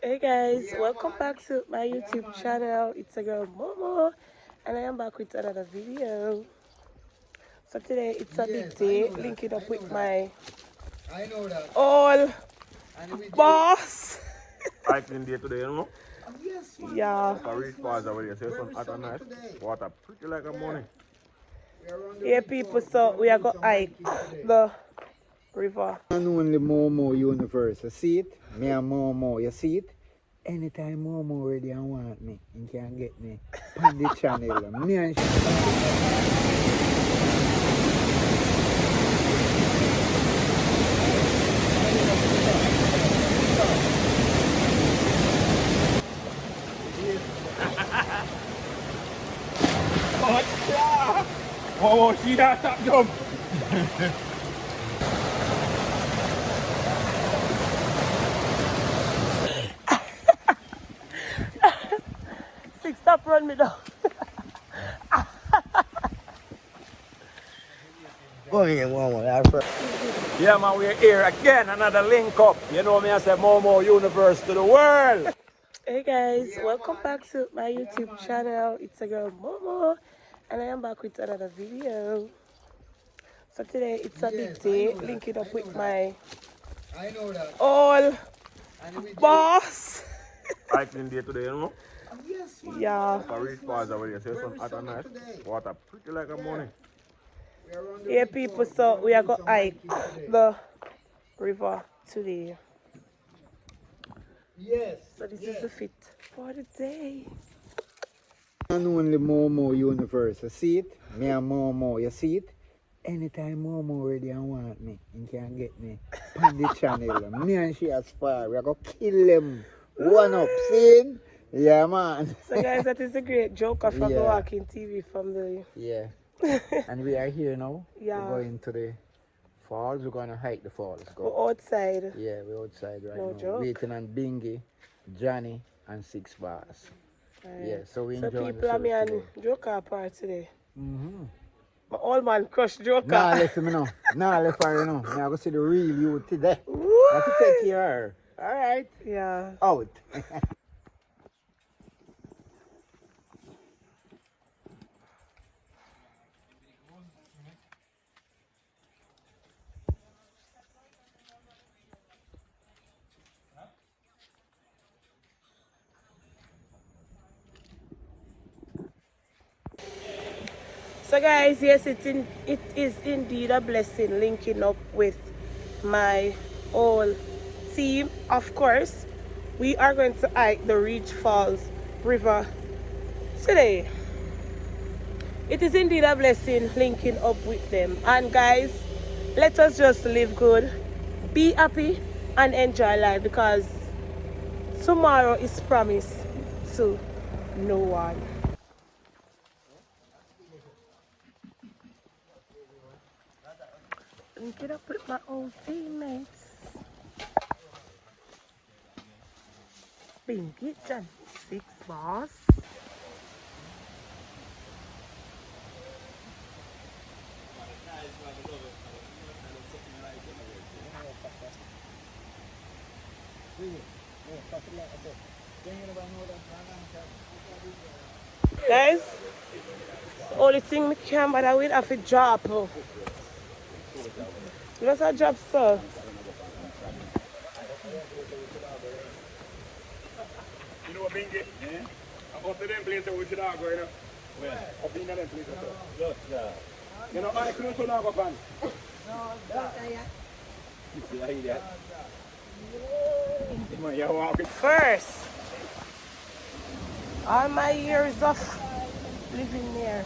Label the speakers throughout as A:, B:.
A: Hey guys, welcome back to my YouTube channel. It's a girl Momo, and I am back with another video. So today it's a big day, linking up with my all boss.
B: Hiking day today, you know?
A: Yeah,
B: I reach bars already. Say some hot and nice. Water pretty like a money.
A: yeah people, so we are going to hike the river.
C: And only Momo universe. You see it? Me and Momo, you see it? Anytime Momo ready and want me, you can get me on the channel. Me and
B: Oh, see that top jump?
A: Six, stop run me down.
C: go here, Momo. That's right.
B: Yeah, man, we're here again. Another link up. You know me, I say Momo Universe to the world.
A: Hey guys, welcome back to my YouTube channel. It's a girl Momo, and I am back with another video. So today it's a big day, linking up with my all boss.
B: Hiking day today, you know?
A: Yeah,
B: I reach bars already. Say some hot and nice. Water pretty like a money.
A: yeah people, so we are going to hike the river today.
C: Yes.
A: So this is the fit for the day.
C: And only Momo universe. You see it? Me and Momo, you see it? Anytime Momo ready and want me, you can get me on the channel. Me and she aspire. We're going to kill them. One up, see? Yeah, man.
A: So guys, that is a great joker from the
C: Yeah.
A: Walking TV from the
C: Yeah. And we are here now.
A: Yeah.
C: We're going to the falls. We're going to hike the falls. Go.
A: we're outside.
C: Yeah, we're outside right
A: No
C: now.
A: joke.
C: Waiting on Bingy, Johnny, and 6 bars.
A: Right.
C: Yeah, so we
A: So
C: enjoy
A: people are me and
C: today.
A: Joker apart today.
C: Mm-hmm.
A: My old man crush Joker.
C: Nah, listen me now. Nah, left her, you know. Now I go see the real you today. I
A: Woo!
C: have to take care of her. All right.
A: Yeah.
C: Out.
A: So guys, yes, it is indeed a blessing linking up with my whole team. Of course, we are going to hike the Reach Falls River today. It is indeed a blessing linking up with them. And guys, let us just live good, be happy, and enjoy life, because tomorrow is promised to no one. Link it up with my old teammates. Bingy, Johnny, 6 bars. Guys, the only thing we can bother with is a drop. Just a drop, sir.
B: You know what, Bingy? Yeah? Up to them place we should all go, you know? Where? Up in them place. Yes, yeah. You know, I couldn't turn off fan. No, you see that idiot? You're walking.
A: First, all my years of living there.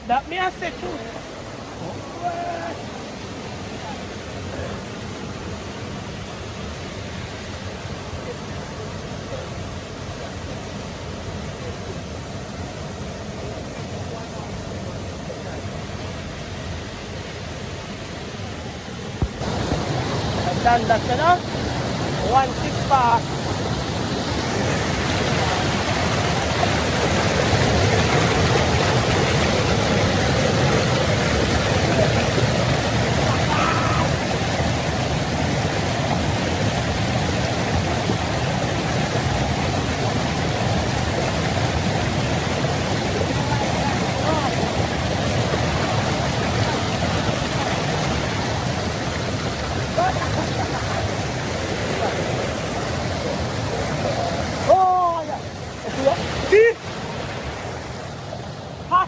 A: That me I said too. I've done that, you know? 1 6 fast. Hot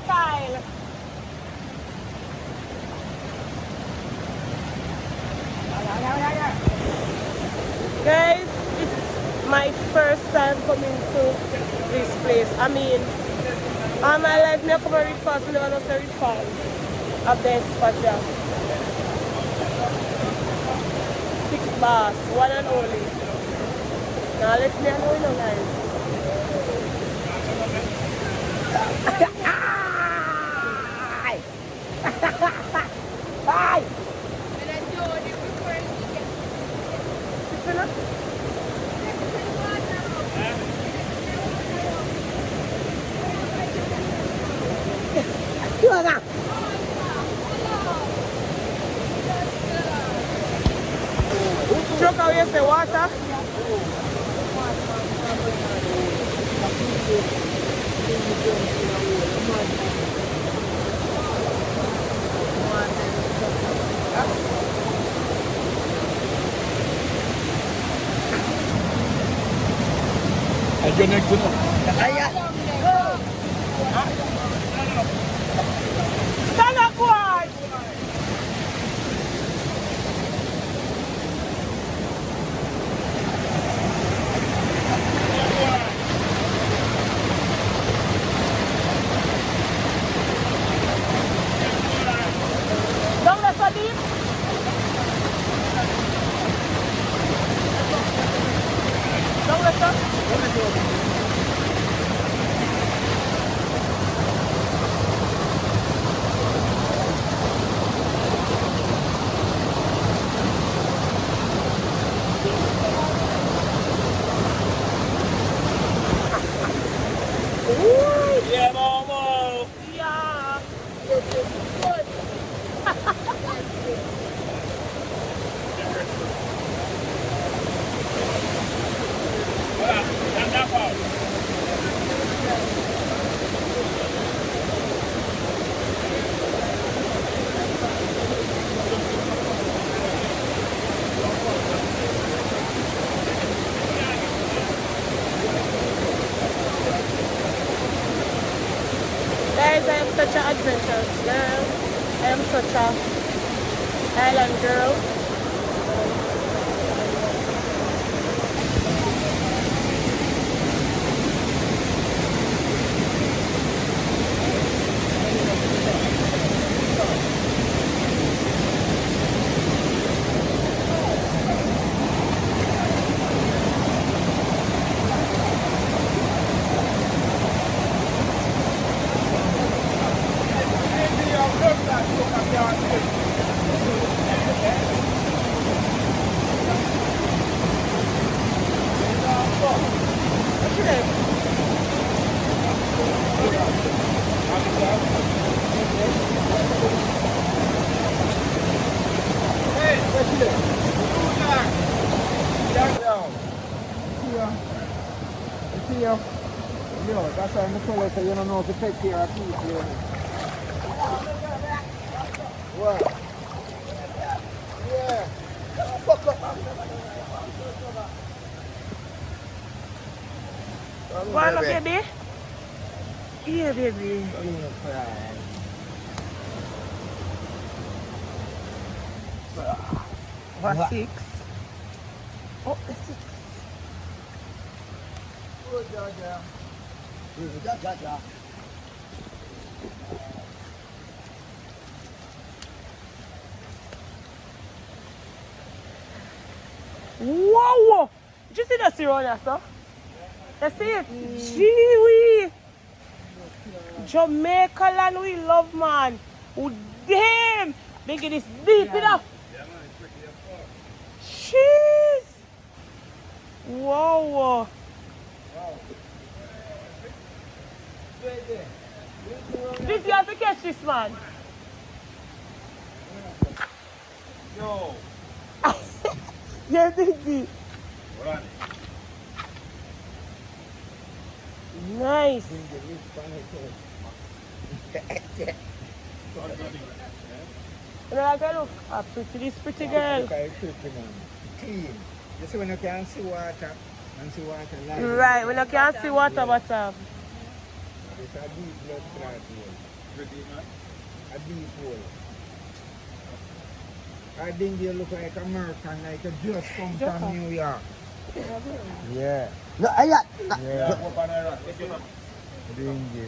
A: oil. Guys, it's my first time coming to this place. I mean, all my life, me come read fast, I never know to read fast. Of the spot here. 6 bars, one and only. Now let me know, you know, guys. Bye! This one up? Choke away the water.
B: And you're next to them.
A: Stand up, boy! Don't let her deep. Don't let her.
B: Yeah, Momo.
A: Yeah.
B: Stand up out.
A: Guys, I am such an adventurous girl. I am such a island girl. What you doing?
C: Yo, that's why I'm telling you, so you don't know if to take care of people. What? Yeah. Fuck up.
A: One up, baby? Yeah, baby. What, 6? Oh, the 6. Whoa! Did you see that Sirona, sir? You see it? Gee, Jamaica land we love, man. Oh, damn! Make it is deep enough. Jeez! Whoa! This you have to catch this, man.
B: Yo.
A: Yeah, Diggy.
B: Run.
A: Nice. You know, like I look this pretty girl.
C: Clean. You see when you can't see water and see water live.
A: Right, when you can't see water, what's up?
C: It's a deep blood clot hole.
B: Pretty man.
C: A deep hole. I think you look like American, like you just come from New York. Yeah.
D: No, ayan.
C: Yeah.
B: Go on the rock. Take it up.
C: Dingy.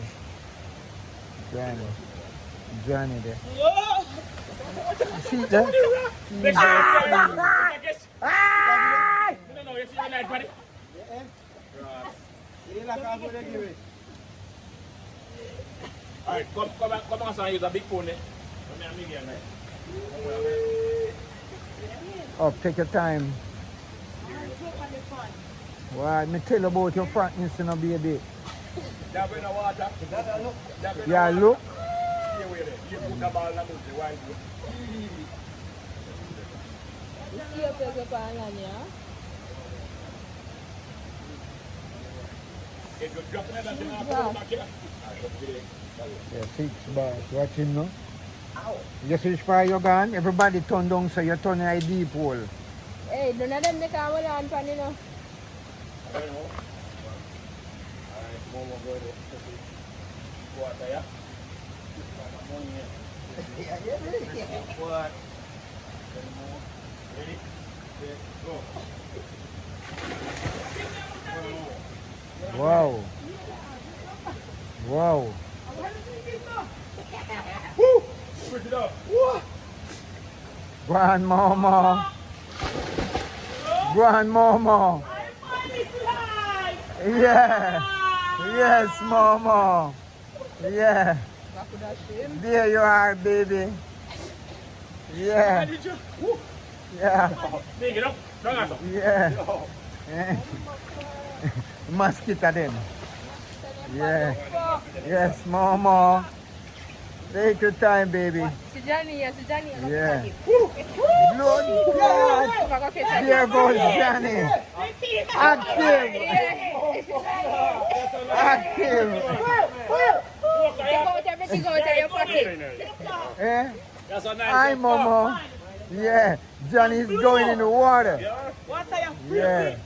C: Johnny. Johnny there. See that?
B: Make sure you get no, you see your night, buddy. Alright, come on, son. Use a big phone there. Come here, me again, right?
C: Oh, take your time. Why? Me tell about your fatness, you know, baby.
B: Dab in the water. Dab in the
C: Yeah,
B: water.
C: look.
B: Stay with it. You put the ball in the mouth, the wild goat. If you drop in that thing, I'll put it back here.
C: Yeah, 6 bars. Watch him now. You switch fire your gun, everybody turn down so you turn a deep hole.
E: Eh, doon na din nakawalaan pa nila.
B: I don't know. Alright, Momo, go there. Water, yeah? What? Ready? Set, go.
C: Wow. Wow.
B: Push it up.
C: Grandmama. Grandmama. Yeah. Yes, mama. Yeah. There you are, baby. Yeah. Yeah.
B: Big it up. Strong as up.
C: Yeah. Eh. Mosquito then. Yeah. Yes, mama. Take your time, baby.
E: Si Johnny, si Johnny.
C: Yeah. Blood clot. There goes Johnny. Active. Active.
E: Take out everything out of your pocket.
C: Eh?
B: That's a nice
C: Hi,
B: one.
C: mama. Yeah. Johnny's going in the water. Yeah.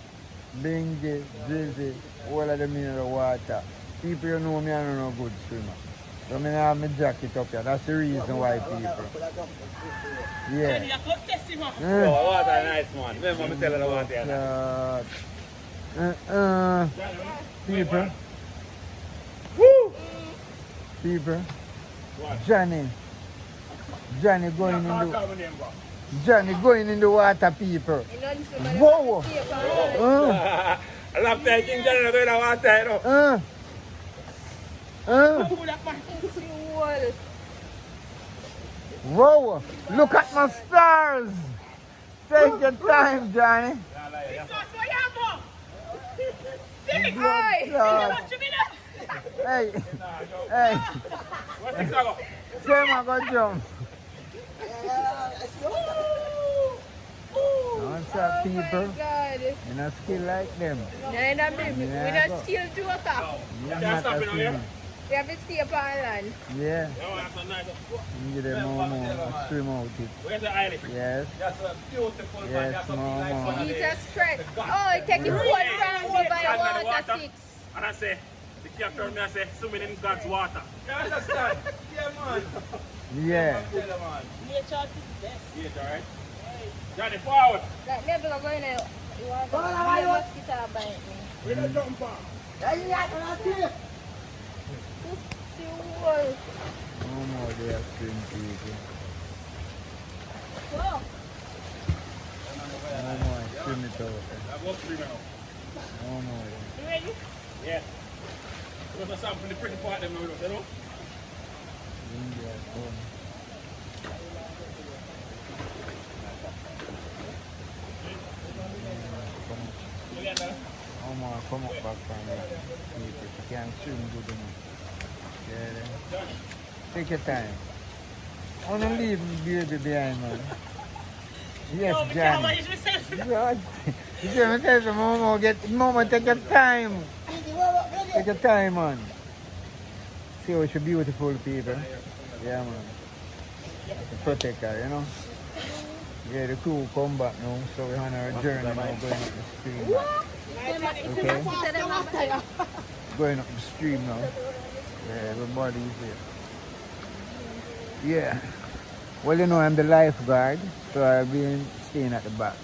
C: Bingy, Drizzy, all of them in the water. People you know me, I don't know good swimmer. So I have my jacket up here. That's the reason why people. Yeah.
B: Oh, what a nice one. Remember me tell her the water.
C: People. People.
B: What?
C: Johnny going in
B: Call
C: the
B: my name, bro.
C: Johnny going in the water, people. Whoa.
B: I love that King Johnny going in the water, you know.
C: Whoa. Look at my stars. Take your time, Johnny. Blood clot. Hey. Hey.
B: What's this go?
C: Say my God jump. What's up, people?
E: God.
C: You not skill like them.
E: Nah, nah, baby. We not steal joker.
C: You
B: Can't
C: not
B: stop
C: a
B: it on here.
C: swimmer.
E: We have to stay upon land.
C: Yeah.
B: Oh, that's a nice one.
C: You get them more swim out it.
B: Where's the island?
C: Yes.
B: That's a beautiful man.
C: Yes,
B: That's something like
C: mama.
B: one of
E: He's
B: the-
E: a stretch. Oh, he take it one round over the water 6.
B: And I say, the captain me I say, swimming in God's water. You understand? Yeah, man.
C: Yeah.
B: Yes, alright. Johnny, forward.
E: Like, never go in there. You want to be a mosquito bite me.
B: Where the jump from?
C: No more there swim people.
E: Whoa.
C: No more swim it out.
B: I've walked 3 now.
C: No more.
E: You ready?
B: Yeah. It was a sound from the pretty part them, you know?
C: India, come.
B: You get that?
C: No more come up back from there. People, you can't swim good enough. Yeah, then. Take your time. I want to leave baby behind, man. Yes, Johnny. God. You see, I tell you, Mama, take your time. Take your time, man. See how she beautiful, people. Yeah, man. To protect her, you know. Yeah, the crew come back now, so we're on our journey now, going up the stream. Okay? Going up the stream now. Yeah, everybody's here. Yeah. Well, you know, I'm the lifeguard, so I'll be staying at the back.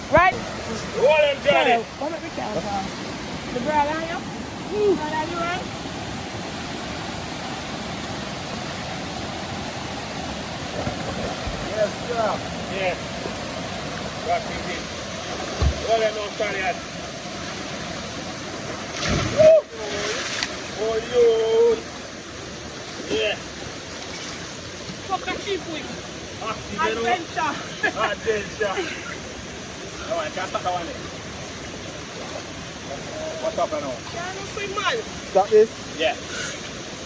A: Right?
B: Hold him, Johnny.
A: Come at the camera. The brother on you? Brother, you right?
C: Yes, sir.
B: Yeah. Got me. Hold him now, Stallion. Woo! Oh, you. Yeah.
A: Fuck a cheap week.
B: Adventure. Adventure. No, I can't stop that one. What's up now?
A: Can't no swim, man.
C: Stop this.
B: Yeah.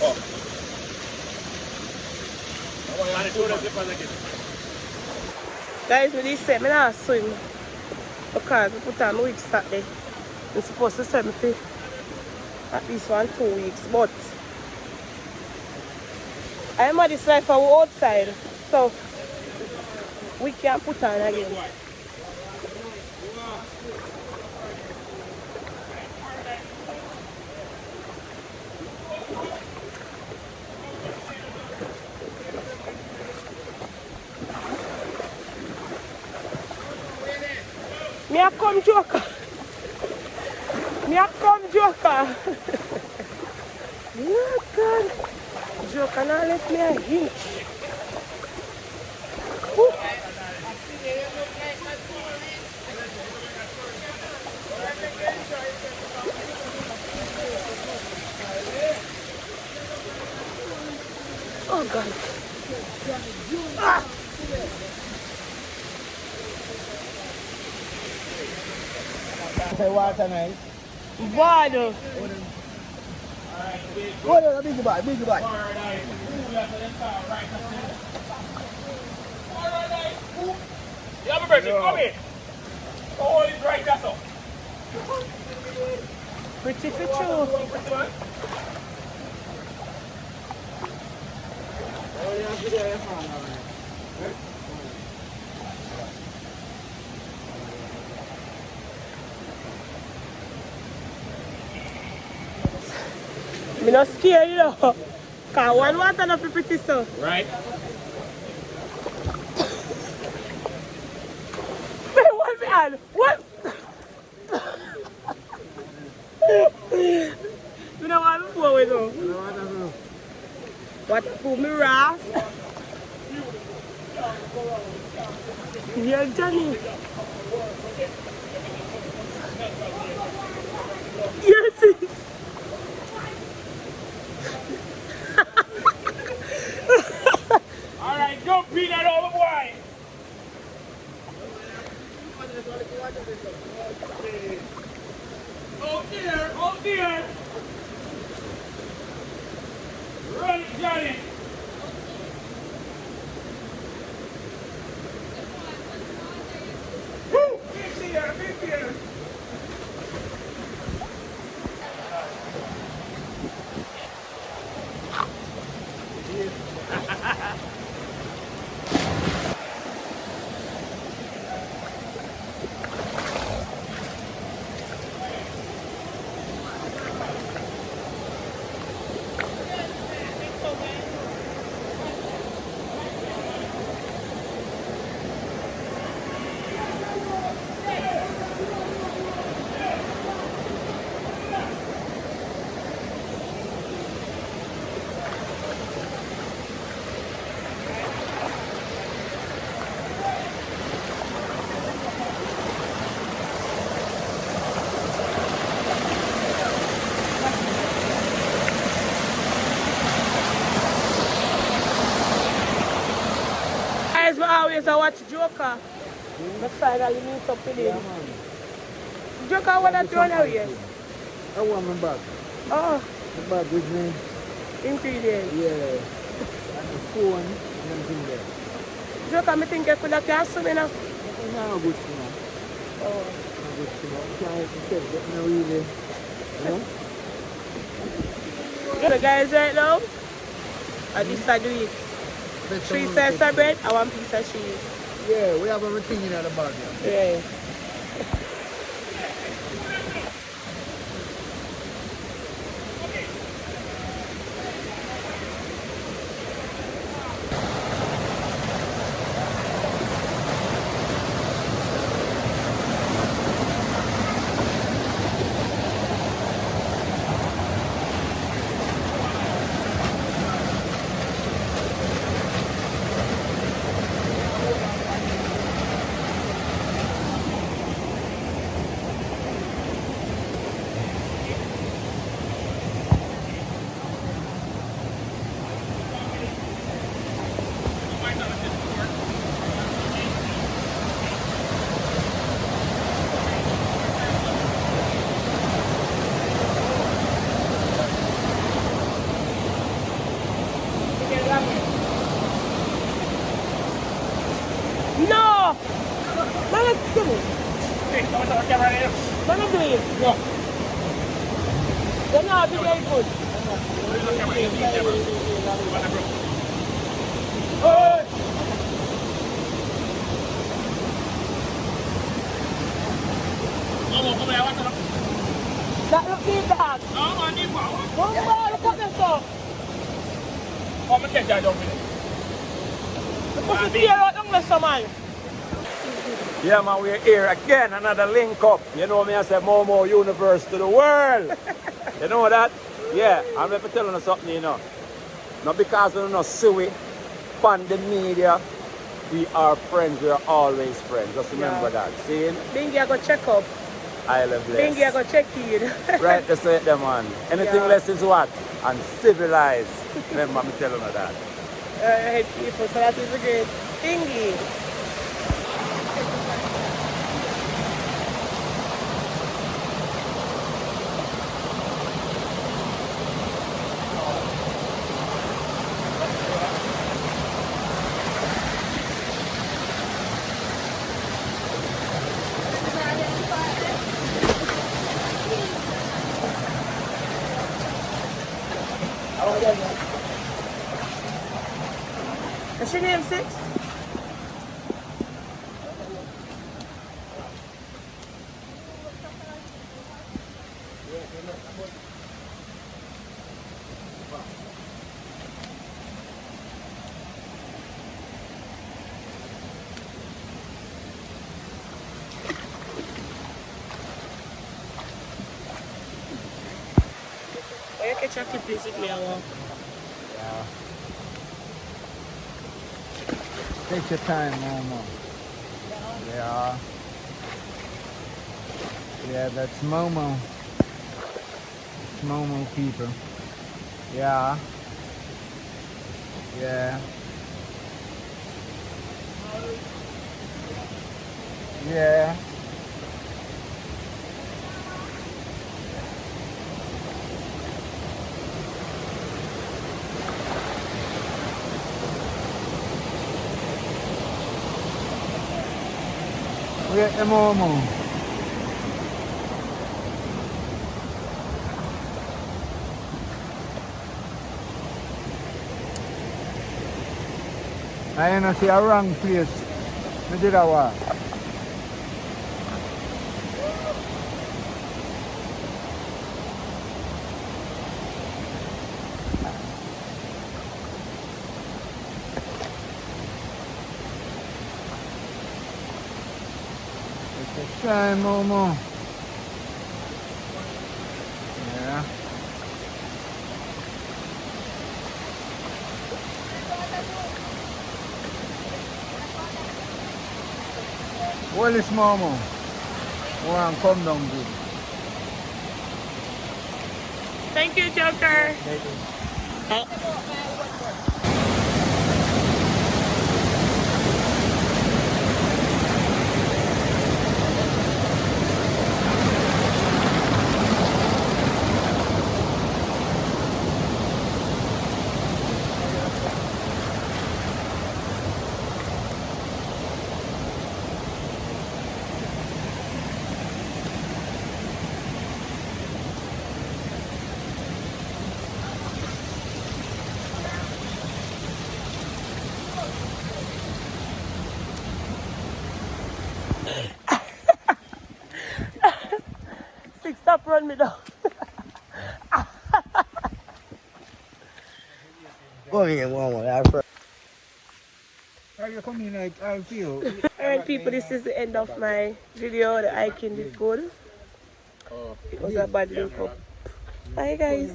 B: Oh. I want to show the zippers again.
A: Guys, when they say me not swim because I put on week Saturday. I'm supposed to swim for at least 2 weeks, but I'm at this life for outside, so we can't put on again. Me a come joker. Me a come joker. Look God. Joker now left me a inch. Woo. Oh God. Ah.
C: Say water nice.
A: Water.
C: What a big boy, big boy.
B: Yeah, my brother, come here. Hold it right there, so.
A: Pretty for true. Me not scared, you know. Cause one water not pretty so.
B: Right?
A: What me on? What? You know what before we do? What put me rasp? Yeah, Johnny. Yes.
B: Alright, don't beat that over, boy. Oh dear, oh dear. Run, Johnny. Woo! Big deer, big deer.
A: Guys, I always watch Joker. I finally meet up with him. Joker, what are you doing now? Yes.
C: I want my bag.
A: Oh,
C: The bag with me.
A: ingredients.
C: Yeah. And the phone and everything there.
A: because I think I could have cast him, you know.
C: It's not good to know.
A: Oh.
C: Not good to know. You can't help yourself, but not really, you know?
A: So guys, right now, I decide to eat 3 slices of bread and 1 piece of cheese.
C: Yeah, we have everything in the bag. Yeah.
A: Yeah. No! Mama, come on.
B: Hey, come on, camera here.
A: Mama, do it. No. Then I'll be very good.
B: Hey! Come on, what's up?
A: That look deep, dog.
B: No, man, you wow.
A: One more, look at this stuff.
B: Come and catch that dog with it.
A: Because it's here out English, man.
B: Yeah, man, we're here again, another link up. You know me, I say Momo Universe to the world. You know that? Yeah, I'm going to tell you something, you know. Not because we're not suey, on the media. We are friends, we are always friends. Just remember that. See?
A: Bingy, I go check up.
B: I love bless.
A: Bingy, I go check in.
B: Right, that's it, them, man. Anything
A: Yeah.
B: less is what? Uncivilized. Remember, I'm telling you that.
A: Alright, people, so that is a great Bingy. Is your name 6? Oh, you catch a clip with me, I want.
C: Yeah. Take your time, Momo. Yeah. Yeah, that's Momo. It's Momo, people. Yeah. Yeah. Yeah. We're at the Momo. I ain't see a wrong place. Me did a what? It's a shame, Momo. Yeah. Well, it's Momo. One come down good.
A: Thank you, Joker. Six, stop run me down.
C: Oh yeah, Momo, that's right. Are you coming like I feel?
A: Alright people, this is the end of my video. The hiking did good. It was a bad link up. Bye guys.